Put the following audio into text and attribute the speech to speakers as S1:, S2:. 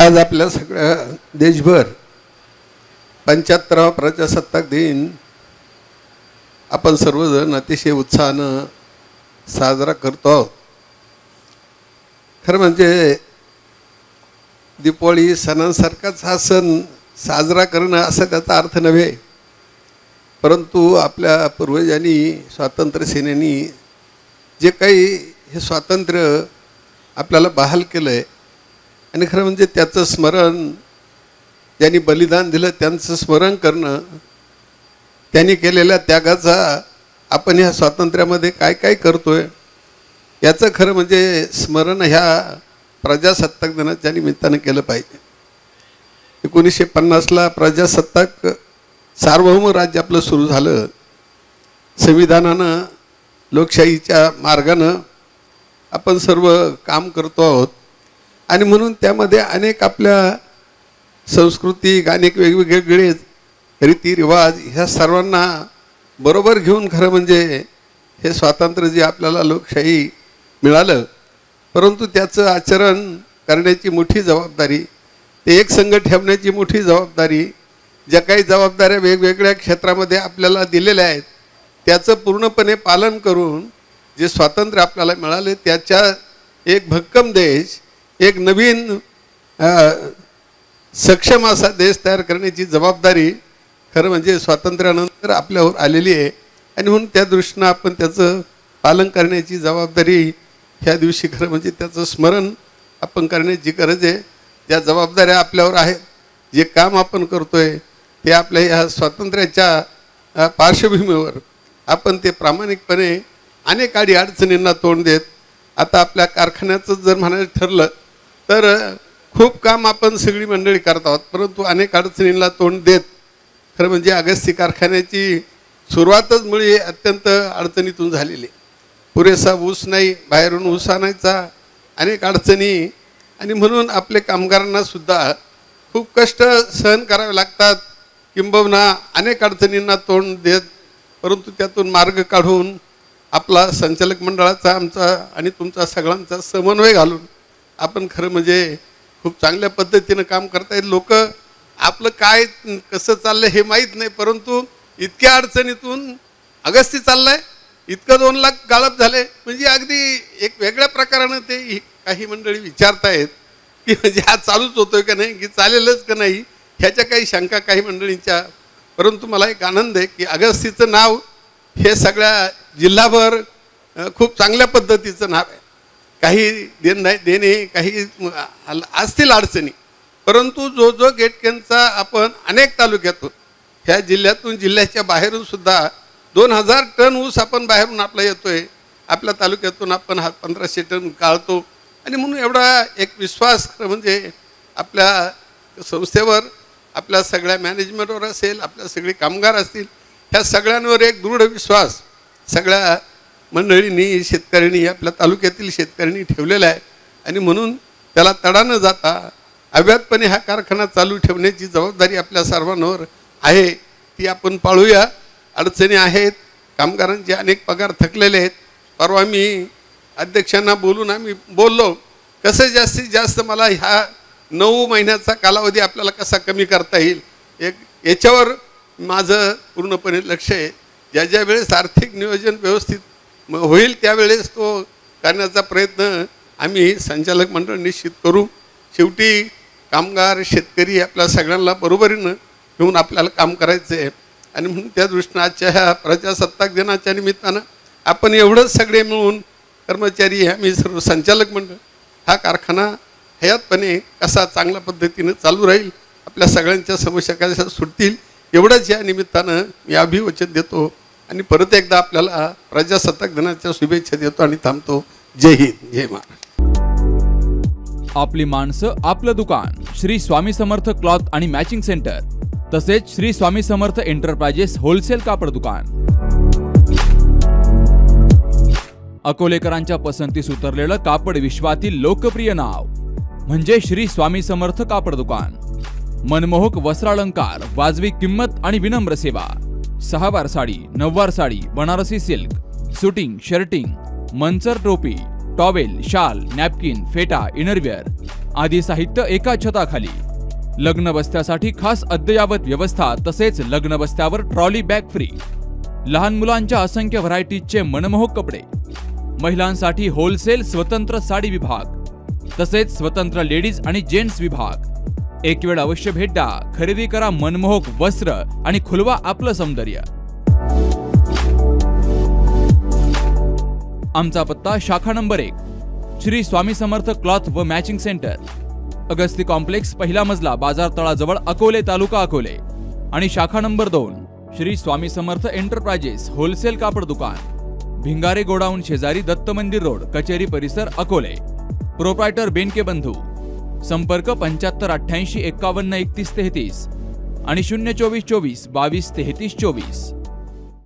S1: आज आपल्या सगळ्या देशभर 75वा प्रजासत्ताक दिन आपण सर्वजण अतिशय उत्साहानं साजरा करतो आहोत. खरं म्हणजे दीपावली सणांसारखाच हा सण साजरा करणं असा त्याचा अर्थ नव्हे, परंतु आपल्या पूर्वजांनी स्वातंत्र्य सेनेनी जे काही हे स्वातंत्र्य आपल्याला बहाल केलं आहे आणि खरं म्हणजे त्याचं स्मरण, ज्यांनी बलिदान दिलं त्यांचं स्मरण करणं, त्यांनी केलेल्या त्यागाचा आपण ह्या स्वातंत्र्यामध्ये काय काय करतोय याचं खरं म्हणजे स्मरण ह्या प्रजासत्ताक दिनाच्या निमित्तानं केलं पाहिजे. 1950ला प्रजासत्ताक सार्वभौम राज्य आपलं सुरू झालं. संविधानानं लोकशाहीच्या मार्गानं आपण सर्व काम करतो आहोत आणि म्हणून त्यामध्ये अनेक आपल्या सांस्कृतिक अनेक वेगवेगळे रीतिरिवाज ह्या सर्वांना बरोबर घेऊन खरं म्हणजे हे स्वातंत्र्य जे आपल्याला लोकशाही मिळालं, परंतु त्याचं आचरण करण्याची मोठी जबाबदारी, ते एक संघ ठेवण्याची मोठी जबाबदारी, ज्या काही जबाबदाऱ्या वेगवेगळ्या क्षेत्रामध्ये आपल्याला दिलेल्या आहेत त्याचं पूर्णपणे पालन करून जे स्वातंत्र्य आपल्याला मिळाले त्याच्या एक भक्कम देश, एक नवीन सक्षम असा देश तयार करण्याची जबाबदारी खरं म्हणजे स्वातंत्र्यानंतर आपल्यावर आलेली आहे आणि म्हणून त्या दृष्टीनं आपण त्याचं पालन करण्याची जबाबदारी ह्या दिवशी खरं म्हणजे त्याचं स्मरण आपण करण्याची गरज आहे. ज्या जबाबदाऱ्या आपल्यावर आहेत, जे काम आपण करतोय ते आपल्या ह्या स्वातंत्र्याच्या पार्श्वभूमीवर आपण ते प्रामाणिकपणे अनेक अडचणींना तोंड देत, आता आपल्या कारखान्याचं जर म्हणायचं ठरलं तर खूप काम आपण सगळी मंडळी करत आहोत, परंतु अनेक अडचणींना तोंड देत खरं म्हणजे अगस्ती कारखान्याची सुरुवातच मुळे अत्यंत अडचणीतून झालेली. पुरेसा ऊस नाही, बाहेरून ऊस आणायचा, अनेक अडचणी आणि म्हणून आपले कामगारांना सुद्धा खूप कष्ट सहन करावे लागतात, किंबहुना अनेक अडचणींना तोंड देत, परंतु त्यातून मार्ग काढून आपला संचालक मंडळाचा आमचा आणि तुमचा सगळ्यांचा समन्वय घालून आपण खरं म्हणजे खूप चांगल्या पद्धतीनं काम करतायत. लोक आपलं काय कसं चाललं हे माहीत नाही, परंतु इतक्या अडचणीतून अगस्ती चाललाय, इतकं 2 लाख गाळप झाले म्हणजे अगदी एक वेगळ्या प्रकारानं ते काही मंडळी विचारतायत की म्हणजे हा चालूच होतोय का नाही, की चालेलच का नाही, ह्याच्या काही शंका काही मंडळींच्या. परंतु मला एक आनंद आहे की अगस्तीचं नाव हे सगळ्या जिल्हाभर खूप चांगल्या पद्धतीचं नाव आहे. काही देणे काही असतील अडचणी, परंतु जो गेटकेंचा आपण अनेक तालुक्यातून ह्या जिल्ह्यातून जिल्ह्याच्या बाहेरून सुद्धा 2000 टन ऊस आपण बाहेरून आपला येतोय, आपल्या तालुक्यातून आपण 1500 टन काढतो आणि म्हणून एवढा एक विश्वास म्हणजे आपल्या संस्थेवर, आपल्या सगळ्या मॅनेजमेंटवर असेल, आपल्या सगळे कामगार असतील, ह्या सगळ्यांवर एक दृढ विश्वास सगळ्या मंडळींनी, शेतकऱ्यांनी, आपल्या तालुक्यातील शेतकऱ्यांनी ठेवलेला आहे आणि म्हणून त्याला तडा न जाता अव्याहतपणे हा कारखाना चालू ठेवण्याची जबाबदारी आपल्या सर्वांवर आहे, ती आपण पाळूया. अडचणी आहेत, कामगारांचे अनेक पगार थकलेले आहेत. परवा मी अध्यक्षांना बोलून आम्ही बोललो कसं जास्तीत जास्त मला ह्या 9 महिन्याचा कालावधी आपल्याला कसा कमी करता येईल, एक याच्यावर माझं पूर्णपणे लक्ष आहे. ज्या वेळेस आर्थिक नियोजन व्यवस्थित होईल त्यावेळेस तो करण्याचा प्रयत्न आम्ही संचालक मंडळ निश्चित करू. शेवटी कामगार, शेतकरी आपल्या सगळ्यांना बरोबरीनं घेऊन आपल्याला काम करायचं आहे आणि म्हणून त्या दृष्टीनं आजच्या ह्या प्रजासत्ताक दिनाच्या निमित्तानं आपण एवढंच सगळे मिळून कर्मचारी, आम्ही सर्व संचालक मंडळ हा कारखाना हयातपणे कसा चांगल्या पद्धतीनं चालू राहील, आपल्या सगळ्यांच्या समस्या कशा सुटतील, एवढंच या निमित्तानं मी अभिवचन देतो आणि परत एकदा आपल्याला प्रजासत्ताक दिनाच्या शुभेच्छा देतो आणि थांबतो. जय हिंद, जय महाराष्ट्र.
S2: आपली माणसं, आपलं दुकान. श्री स्वामी समर्थ क्लॉथ आणि मॅचिंग सेंटर, तसेच श्री स्वामी समर्थ एंटरप्राइजेस होलसेल कापड दुकान. अकोलेकरांच्या पसंतीस उतरलेलं कापड विश्वातील लोकप्रिय नाव म्हणजे श्री स्वामी समर्थ कापड दुकान. मनमोहक वस्त्रालंकार, वाजवी किंमत आणि विनम्र सेवा. 6 वार साडी, 9 वार sari, Banarasi silk, suiting, shirting, Manchar टोपी, टॉवेल, शाल, नॅपकिन, फेटा, इनरवेअर, आदी साहित्य एका छताखाली, लग्न बस्त्यासाठी खास अद्ययावत व्यवस्था, तसेच लग्न बस्त्यावर ट्रॉली बॅग फ्री, लहान मुलांच्या असंख्य व्हरायटीजचे मनमोहक कपडे, महिलांसाठी होलसेल स्वतंत्र साडी विभाग, तसेच स्वतंत्र लेडीज आणि जेंट्स विभाग. एक वेळ अवश्य भेट द्या, खरेदी करा मनमोहक वस्त्र आणि खुलवा आपलं सौंदर्य. आमचा पत्ता शाखा नंबर 1, श्री स्वामी समर्थ क्लॉथ व मॅचिंग सेंटर, अगस्ती कॉम्प्लेक्स, पहिला मजला, बाजार तळाजवळ, अकोले, तालुका अकोले. आणि शाखा number 2, Shri Swami Samarth enterprises wholesale कापड दुकान, भिंगारे गोडाऊन शेजारी, दत्त मंदिर रोड, कचेरी परिसर, अकोले. प्रोप्रायटर बेनके बंधू. संपर्क 75 88 51 31 33 आणि 024 24 22 33 24.